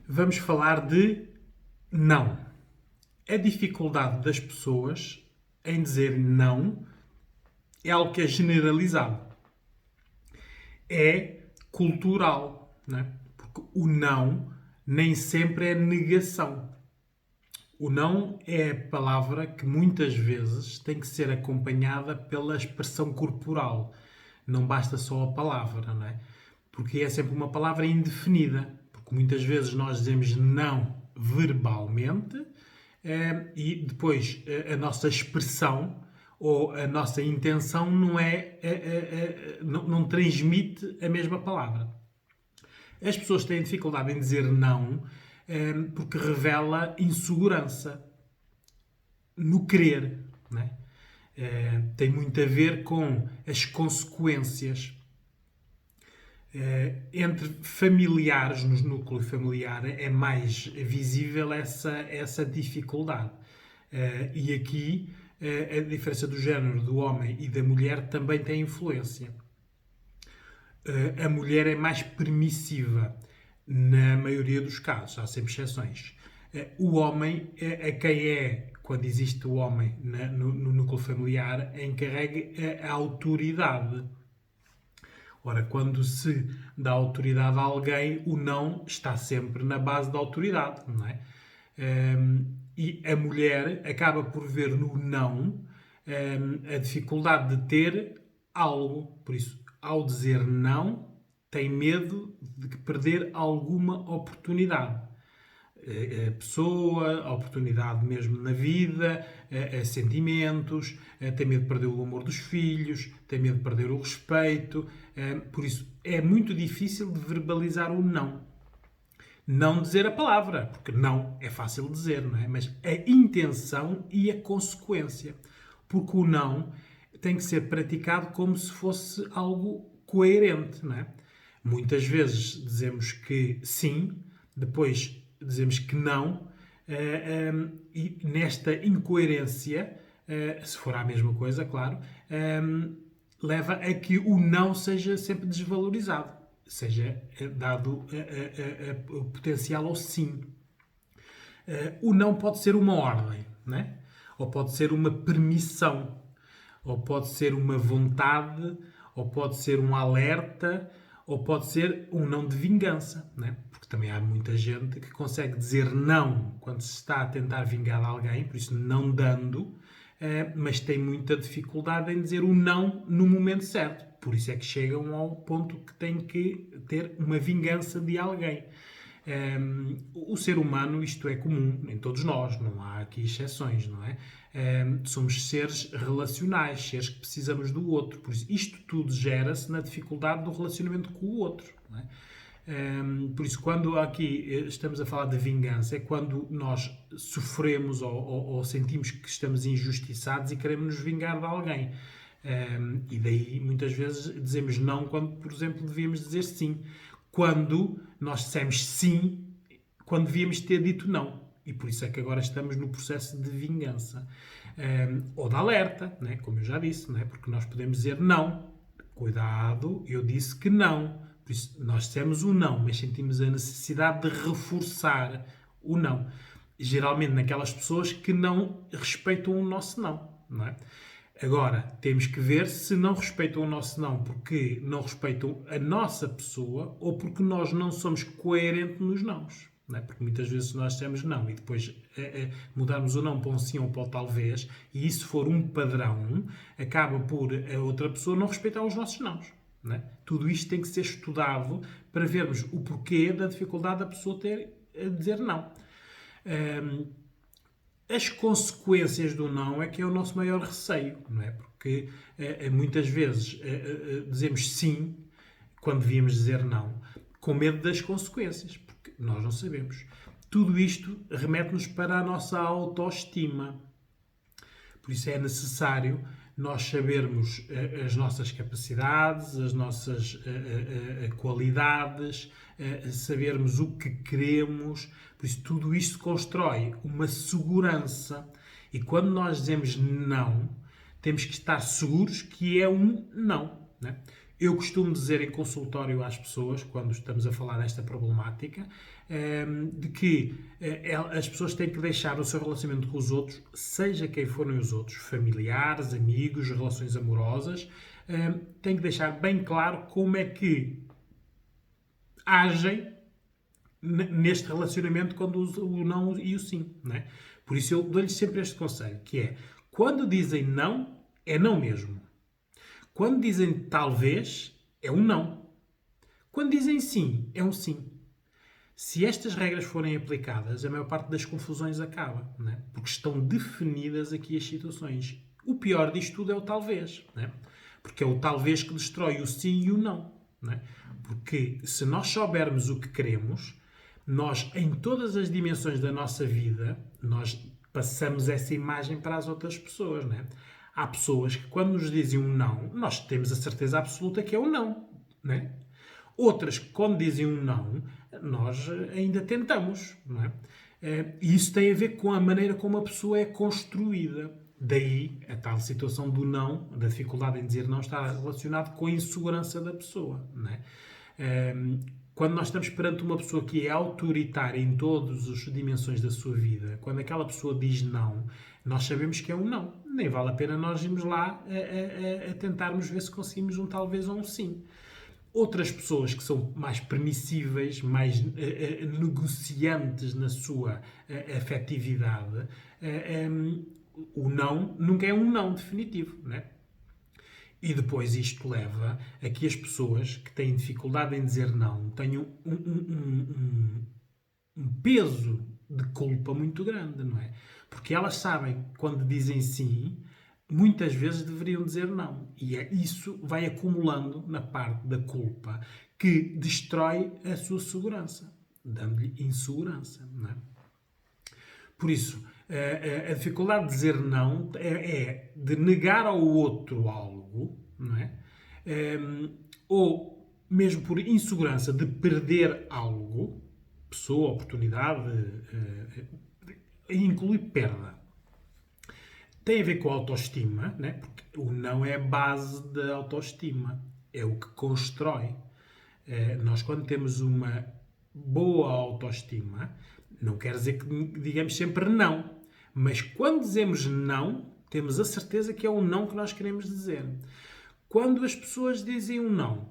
Vamos falar de não. A dificuldade das pessoas em dizer não é algo que é generalizado. É cultural, não é? Porque o não nem sempre é negação. O não é a palavra que muitas vezes tem que ser acompanhada pela expressão corporal. Não basta só a palavra, não é? Porque é sempre uma palavra indefinida. Porque muitas vezes nós dizemos não verbalmente e depois a nossa expressão ou a nossa intenção não transmite a mesma palavra. As pessoas têm dificuldade em dizer não porque revela insegurança no querer. Não é? Tem muito a ver com as consequências. Entre familiares, no núcleo familiar, é mais visível essa dificuldade. E aqui a diferença do género do homem e da mulher também tem influência. A mulher é mais permissiva na maioria dos casos, há sempre exceções. O homem, a quem é, quando existe o homem no núcleo familiar, encarrega a autoridade. Ora, quando se dá autoridade a alguém, o não está sempre na base da autoridade, não é? E a mulher acaba por ver no não a dificuldade de ter algo. Por isso, ao dizer não, tem medo de perder alguma oportunidade. A pessoa, a oportunidade mesmo na vida, a sentimentos, tem medo de perder o amor dos filhos, tem medo de perder o respeito. Por isso, é muito difícil de verbalizar o não. Não dizer a palavra, porque não é fácil dizer, não é? Mas a intenção e a consequência. Porque o não tem que ser praticado como se fosse algo coerente, não é? Muitas vezes dizemos que sim, depois dizemos que não, e nesta incoerência, se for a mesma coisa, claro, leva a que o não seja sempre desvalorizado, seja dado o potencial ao sim. O não pode ser uma ordem, né? Ou pode ser uma permissão, ou pode ser uma vontade, ou pode ser um alerta, ou pode ser um não de vingança, né? Porque também há muita gente que consegue dizer não quando se está a tentar vingar alguém, por isso não dando, mas tem muita dificuldade em dizer o não no momento certo. Por isso é que chegam ao ponto que têm que ter uma vingança de alguém. O ser humano, isto é comum em todos nós, não há aqui exceções, não é? Somos seres relacionais, seres que precisamos do outro, por isso isto tudo gera-se na dificuldade do relacionamento com o outro, não é? Por isso, quando aqui estamos a falar de vingança, é quando nós sofremos ou sentimos que estamos injustiçados e queremos nos vingar de alguém. E daí, muitas vezes, dizemos não quando, por exemplo, devíamos dizer sim. Quando nós dissemos sim, quando devíamos ter dito não. E por isso é que agora estamos no processo de vingança. Ou de alerta, né? Como eu já disse, né? Porque nós podemos dizer não. Cuidado, eu disse que não. Por isso, nós dissemos o não, mas sentimos a necessidade de reforçar o não. Geralmente naquelas pessoas que não respeitam o nosso não, não é? Agora, temos que ver se não respeitam o nosso não porque não respeitam a nossa pessoa ou porque nós não somos coerentes nos nãos. Não é? Porque muitas vezes nós dissemos não e depois mudarmos o não para um sim ou para o talvez, e isso for um padrão, acaba por a outra pessoa não respeitar os nossos nãos. Não é? Tudo isto tem que ser estudado para vermos o porquê da dificuldade da pessoa ter a dizer não. As consequências do não é que é o nosso maior receio, não é? Porque muitas vezes dizemos sim quando devíamos dizer não, com medo das consequências, porque nós não sabemos. Tudo isto remete-nos para a nossa autoestima. Por isso é necessário nós sabermos as nossas capacidades, as nossas qualidades, sabermos o que queremos. Por isso, tudo isto constrói uma segurança. E quando nós dizemos não, temos que estar seguros que é um não. Né? Eu costumo dizer em consultório às pessoas, quando estamos a falar desta problemática, de que as pessoas têm que deixar o seu relacionamento com os outros, seja quem forem os outros, familiares, amigos, relações amorosas, têm que deixar bem claro como é que agem neste relacionamento quando o não e o sim, não é? Por isso eu dou-lhes sempre este conselho, que é, quando dizem não, é não mesmo. Quando dizem talvez, é um não. Quando dizem sim, é um sim. Se estas regras forem aplicadas, a maior parte das confusões acaba, não é? Porque estão definidas aqui as situações. O pior disto tudo é o talvez, não é? Porque é o talvez que destrói o sim e o não, não é? Porque se nós soubermos o que queremos, nós, em todas as dimensões da nossa vida, nós passamos essa imagem para as outras pessoas, não é? Há pessoas que, quando nos dizem um não, nós temos a certeza absoluta que é um não, não é? Outras que, quando dizem um não, nós ainda tentamos, não é? E isso tem a ver com a maneira como a pessoa é construída. Daí, a tal situação do não, da dificuldade em dizer não, está relacionado com a insegurança da pessoa, não é? Quando nós estamos perante uma pessoa que é autoritária em todas as dimensões da sua vida, quando aquela pessoa diz não, nós sabemos que é um não. Nem vale a pena nós irmos lá a tentarmos ver se conseguimos um talvez ou um sim. Outras pessoas que são mais permissíveis, mais negociantes na sua afetividade, o não nunca é um não definitivo, não é? E depois isto leva a que as pessoas que têm dificuldade em dizer não tenham um peso de culpa muito grande, não é? Porque elas sabem que quando dizem sim, muitas vezes deveriam dizer não. E isso vai acumulando na parte da culpa que destrói a sua segurança, dando-lhe insegurança, não é? Por isso, a dificuldade de dizer não é de negar ao outro algo, não é? Ou mesmo por insegurança de perder algo, pessoa, oportunidade, inclui perda. Tem a ver com a autoestima, né? Porque o não é a base da autoestima, é o que constrói. Nós, quando temos uma boa autoestima, não quer dizer que digamos sempre não, mas quando dizemos não, temos a certeza que é o não que nós queremos dizer. Quando as pessoas dizem um não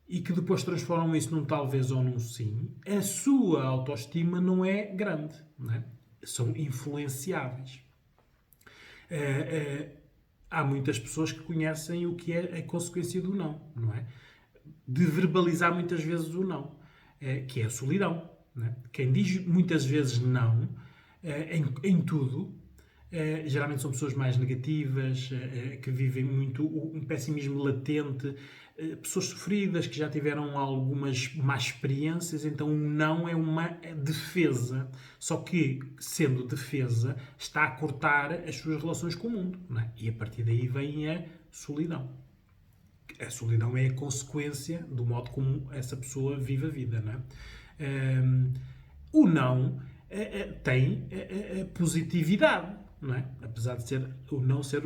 e que depois transformam isso num talvez ou num sim, a sua autoestima não é grande, não é? São influenciáveis. Há muitas pessoas que conhecem o que é a consequência do não, não é? De verbalizar muitas vezes o não, que é a solidão. Não é? Quem diz muitas vezes não em tudo, geralmente são pessoas mais negativas, que vivem muito um pessimismo latente, pessoas sofridas que já tiveram algumas más experiências, então o não é uma defesa. Só que, sendo defesa, está a cortar as suas relações com o mundo. Não é? E a partir daí vem a solidão. A solidão é a consequência do modo como essa pessoa vive a vida. Não é? O não tem a positividade, não é? Apesar de ser o não ser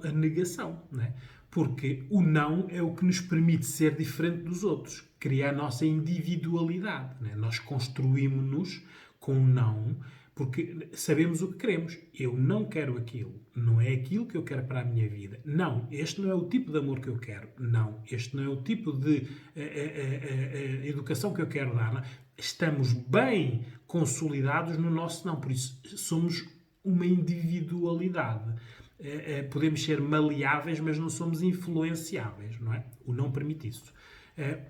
a negação, não é? Porque o não é o que nos permite ser diferente dos outros, criar a nossa individualidade. Não é? Nós construímos-nos com o não, porque sabemos o que queremos. Eu não quero aquilo. Não é aquilo que eu quero para a minha vida. Não, este não é o tipo de amor que eu quero. Não, este não é o tipo de educação que eu quero dar. Não. Estamos bem consolidados no nosso não. Por isso, somos uma individualidade. Podemos ser maleáveis, mas não somos influenciáveis. Não é? O não permite isso.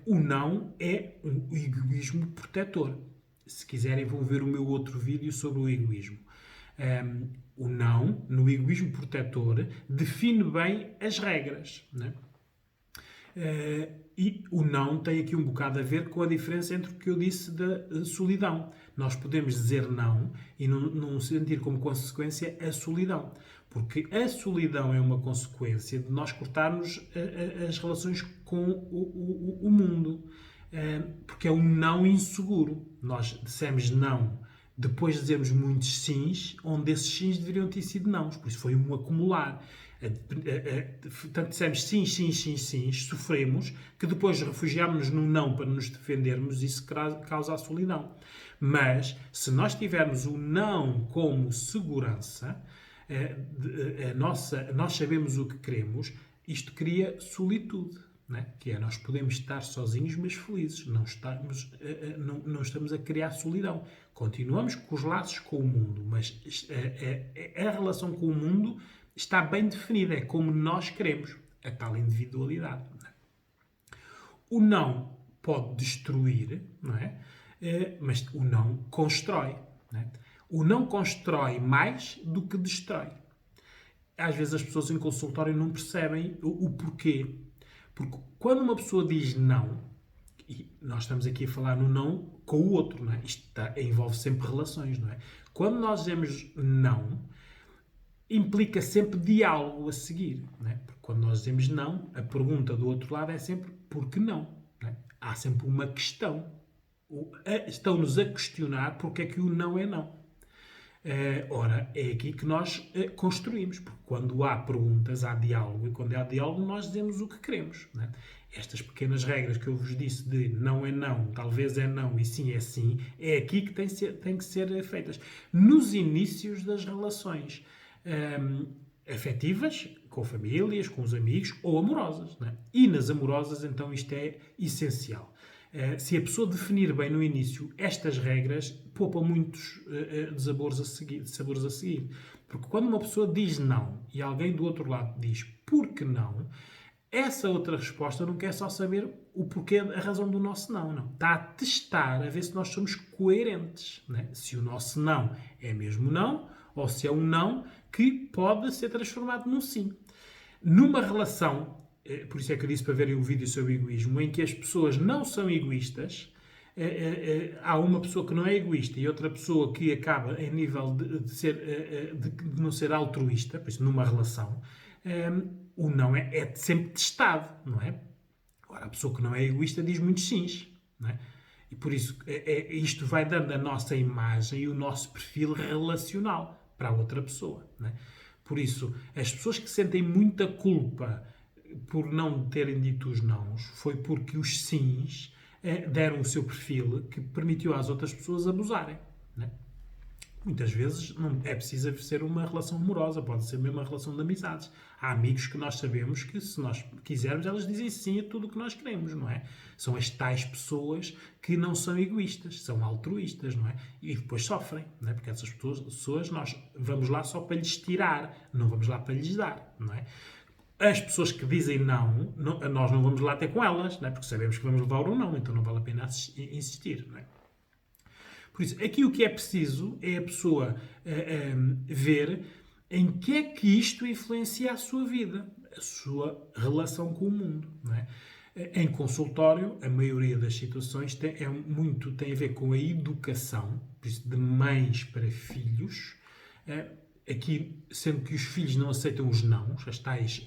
O não é um egoísmo protetor. Se quiserem, vão ver o meu outro vídeo sobre o egoísmo. O não, no egoísmo protetor, define bem as regras. Né? E o não tem aqui um bocado a ver com a diferença entre o que eu disse da solidão. Nós podemos dizer não e não sentir como consequência a solidão. Porque a solidão é uma consequência de nós cortarmos as relações com o mundo. Porque é um não inseguro. Nós dissemos não, depois dizemos muitos sims, onde esses sims deveriam ter sido não. Por isso foi um acumular. Tanto dissemos sim, sim, sim, sim, sofremos, que depois refugiámos-nos no não para nos defendermos, isso causa a solidão. Mas, se nós tivermos o não como segurança, nós sabemos o que queremos, isto cria solitude. Né? Que é, nós podemos estar sozinhos, mas felizes. Não estamos a criar solidão. Continuamos com os laços com o mundo, mas a relação com o mundo está bem definida. É como nós queremos. A tal individualidade. Né? O não pode destruir, não é? Mas o não constrói. Não é? O não constrói mais do que destrói. Às vezes as pessoas em consultório não percebem o porquê. Porque quando uma pessoa diz não, e nós estamos aqui a falar no não com o outro, não é? Isto envolve sempre relações, não é? Quando nós dizemos não, implica sempre diálogo a seguir, não é? Porque quando nós dizemos não, a pergunta do outro lado é sempre por que não? Não é? Há sempre uma questão. Estão-nos a questionar porque é que o não é não. Ora, é aqui que nós construímos, porque quando há perguntas, há diálogo, e quando há diálogo nós dizemos o que queremos. Não é? Estas pequenas regras que eu vos disse de não é não, talvez é não e sim é sim, é aqui que têm que ser feitas. Nos inícios das relações afetivas, com famílias, com os amigos, ou amorosas. Não é? E nas amorosas, então, isto é essencial. Se a pessoa definir bem no início estas regras, poupa muitos sabores a seguir. Porque quando uma pessoa diz não e alguém do outro lado diz por que não, essa outra resposta não quer só saber o porquê, a razão do nosso não. Não. Está a testar, a ver se nós somos coerentes. Né? Se o nosso não é mesmo não, ou se é um não que pode ser transformado num sim. Numa relação, por isso é que eu disse para verem o vídeo sobre egoísmo, em que as pessoas não são egoístas, há uma pessoa que não é egoísta e outra pessoa que acaba em nível de não ser altruísta, por isso numa relação, o não é sempre testado, não é? Agora, a pessoa que não é egoísta diz muitos sims, não é? E por isso isto vai dando a nossa imagem e o nosso perfil relacional para a outra pessoa, não é? Por isso, as pessoas que sentem muita culpa por não terem dito os nãos foi porque os sims deram o seu perfil que permitiu às outras pessoas abusarem. Né? Muitas vezes não é preciso ser uma relação amorosa, pode ser mesmo uma relação de amizades. Há amigos que nós sabemos que, se nós quisermos, elas dizem sim a tudo o que nós queremos, não é? São as tais pessoas que não são egoístas, são altruístas, não é? E depois sofrem, não é? Porque essas pessoas nós vamos lá só para lhes tirar, não vamos lá para lhes dar, não é? As pessoas que dizem não, nós não vamos lá ter com elas, não é? Porque sabemos que vamos levar ou não, então não vale a pena insistir, não é? Por isso, aqui o que é preciso é a pessoa ver em que é que isto influencia a sua vida, a sua relação com o mundo. Não é? Em consultório, a maioria das situações tem a ver com a educação, por isso, de mães para filhos, aqui, sendo que os filhos não aceitam os nãos, as tais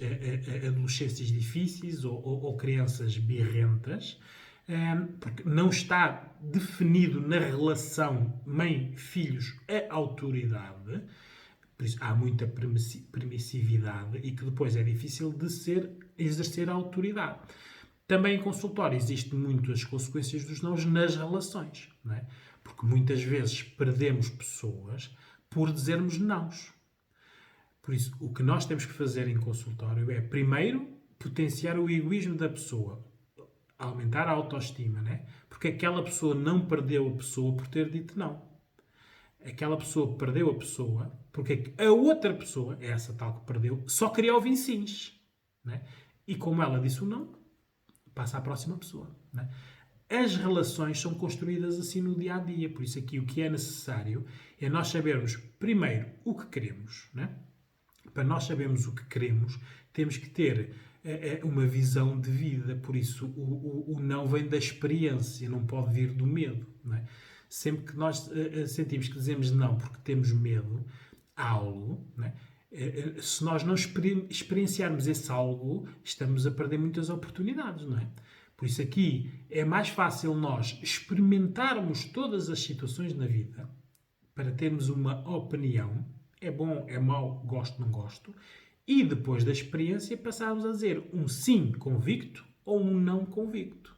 adolescências difíceis ou crianças birrentas, porque não está definido na relação mãe-filhos a autoridade, por isso há muita permissividade e que depois é difícil de exercer a autoridade. Também em consultório existem muitas consequências dos nãos nas relações, não é? Porque muitas vezes perdemos pessoas por dizermos nãos. Por isso, o que nós temos que fazer em consultório é, primeiro, potenciar o egoísmo da pessoa, aumentar a autoestima, né? Porque aquela pessoa não perdeu a pessoa por ter dito não. Aquela pessoa perdeu a pessoa porque a outra pessoa, essa tal que perdeu, só queria ouvir sims, né? E como ela disse o não, passa à próxima pessoa, né? As relações são construídas assim no dia a dia, por isso aqui o que é necessário é nós sabermos primeiro o que queremos, né? Para nós sabermos o que queremos, temos que ter uma visão de vida, por isso o não vem da experiência, não pode vir do medo. Não é? Sempre que nós sentimos que dizemos não porque temos medo a algo, não é? Se nós não experienciarmos esse algo, estamos a perder muitas oportunidades, não é? Por isso aqui é mais fácil nós experimentarmos todas as situações na vida para termos uma opinião, é bom, é mau, gosto, não gosto, E depois da experiência passarmos a dizer um sim convicto ou um não convicto.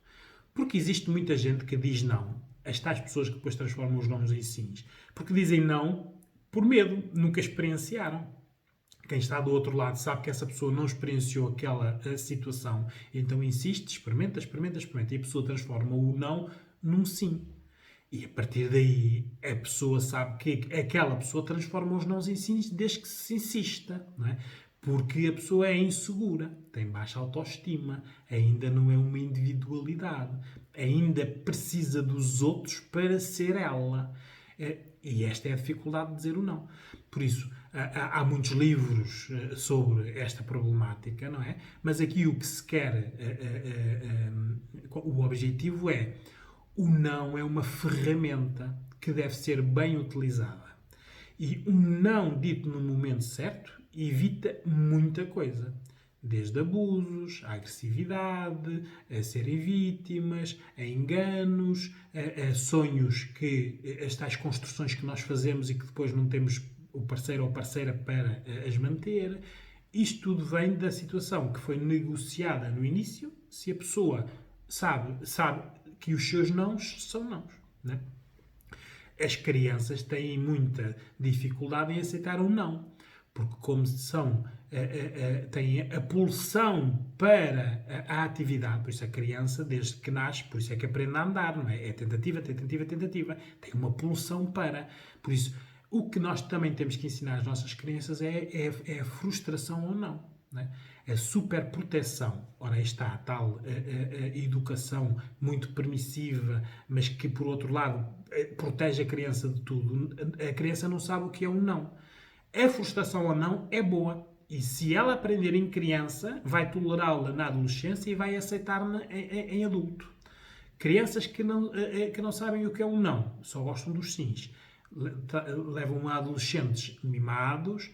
Porque existe muita gente que diz não, as tais pessoas que depois transformam os nomes em sims, porque dizem não por medo, nunca experienciaram. Quem está do outro lado sabe que essa pessoa não experienciou aquela situação, então insiste, experimenta, experimenta, experimenta, e a pessoa transforma o não num sim. E a partir daí a pessoa sabe que aquela pessoa transforma os nãos em sims desde que se insista, não é? Porque a pessoa é insegura, tem baixa autoestima, ainda não é uma individualidade, ainda precisa dos outros para ser ela. E esta é a dificuldade de dizer o não. Por isso, há muitos livros sobre esta problemática, não é? Mas aqui o que se quer, o objetivo é: o não é uma ferramenta que deve ser bem utilizada. E um não dito no momento certo evita muita coisa. Desde abusos, a agressividade, a serem vítimas, a enganos, a sonhos que, as tais construções que nós fazemos e que depois não temos o parceiro ou parceira para as manter. Isto tudo vem da situação que foi negociada no início, se a pessoa sabe que os seus nãos são nãos, né? As crianças têm muita dificuldade em aceitar um não, porque como têm a pulsão para a atividade, por isso a criança, desde que nasce, por isso é que aprende a andar, não é? É tentativa, tentativa, tentativa. Tem uma pulsão para. Por isso, o que nós também temos que ensinar às nossas crianças é a frustração ou não, né? A superproteção. Ora, aí está a tal a educação muito permissiva, mas que, por outro lado, protege a criança de tudo. A criança não sabe o que é um não. A frustração ou não é boa. E se ela aprender em criança, vai tolerá-la na adolescência e vai aceitar-na em adulto. Crianças que não sabem o que é um não, só gostam dos sims, levam a adolescentes mimados,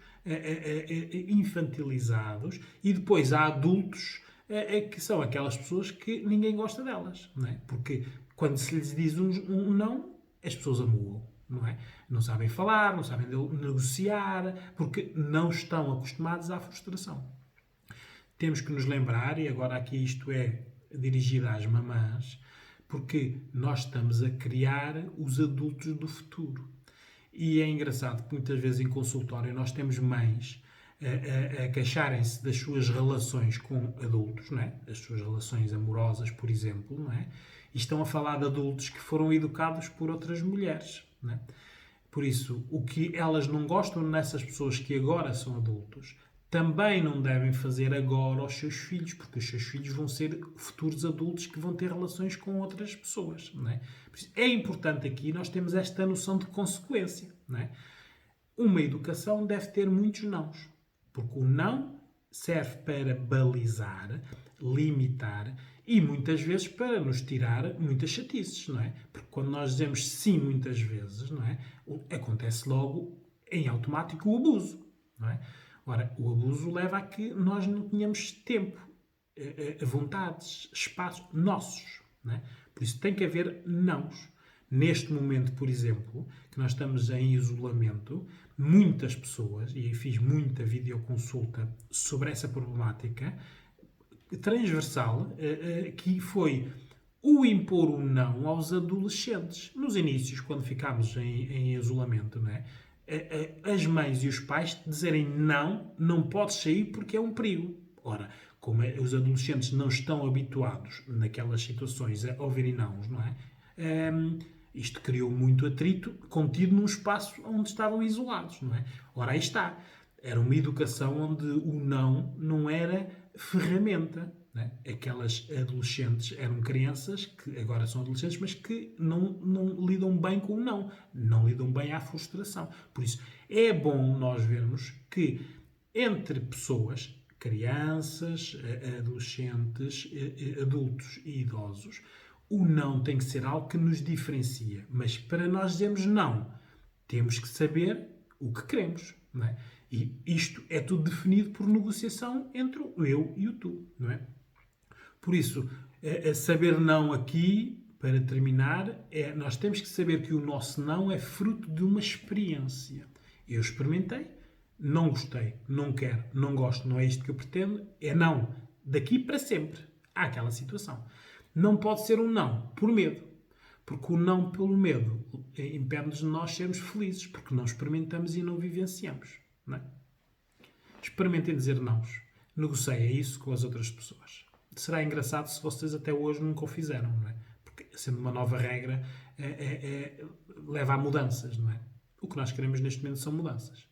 infantilizados, e depois há adultos que são aquelas pessoas que ninguém gosta delas, não é? Porque quando se lhes diz um não, as pessoas amuam, não é? Não sabem falar, não sabem negociar, porque não estão acostumados à frustração. Temos que nos lembrar, e agora aqui isto é dirigido às mamãs, porque nós estamos a criar os adultos do futuro. E é engraçado que muitas vezes em consultório nós temos mães a queixarem-se das suas relações com adultos, não é? As suas relações amorosas, por exemplo, não é? E estão a falar de adultos que foram educados por outras mulheres, não é? Por isso, o que elas não gostam nessas pessoas que agora são adultos, também não devem fazer agora aos seus filhos, porque os seus filhos vão ser futuros adultos que vão ter relações com outras pessoas, não é? Por isso, é importante aqui nós termos esta noção de consequência, não é? Uma educação deve ter muitos nãos, porque o não serve para balizar, limitar e muitas vezes para nos tirar muitas chatices, não é? Porque quando nós dizemos sim muitas vezes, não é? Acontece logo em automático o abuso, não é? Ora, o abuso leva a que nós não tenhamos tempo, vontades, espaços nossos, não é? Por isso tem que haver nãos. Neste momento, por exemplo, que nós estamos em isolamento, muitas pessoas, e fiz muita videoconsulta sobre essa problemática transversal, que foi o impor o não aos adolescentes. Nos inícios, quando ficámos em isolamento, não é? As mães e os pais dizerem não, não podes sair porque é um perigo. Ora, como os adolescentes não estão habituados naquelas situações a ouvirem nãos, não é? Isto criou muito atrito contido num espaço onde estavam isolados, não é? Ora, aí está. Era uma educação onde o não era ferramenta, não é? Aquelas adolescentes eram crianças, que agora são adolescentes, mas que não lidam bem com o não lidam bem à frustração. Por isso, é bom nós vermos que entre pessoas, crianças, adolescentes, adultos e idosos, o não tem que ser algo que nos diferencia. Mas para nós dizermos não, temos que saber o que queremos, não é? E isto é tudo definido por negociação entre o eu e o tu, não é? Por isso, saber não aqui, para terminar, nós temos que saber que o nosso não é fruto de uma experiência. Eu experimentei, não gostei, não quero, não gosto, não é isto que eu pretendo, é não. Daqui para sempre. Há aquela situação. Não pode ser um não por medo. Porque o não pelo medo impede-nos de nós sermos felizes, porque não experimentamos e não vivenciamos. Não é? Experimentem dizer nãos. Negociem isso com as outras pessoas. Será engraçado se vocês até hoje nunca o fizeram, não é? Porque sendo uma nova regra, leva a mudanças, não é? O que nós queremos neste momento são mudanças.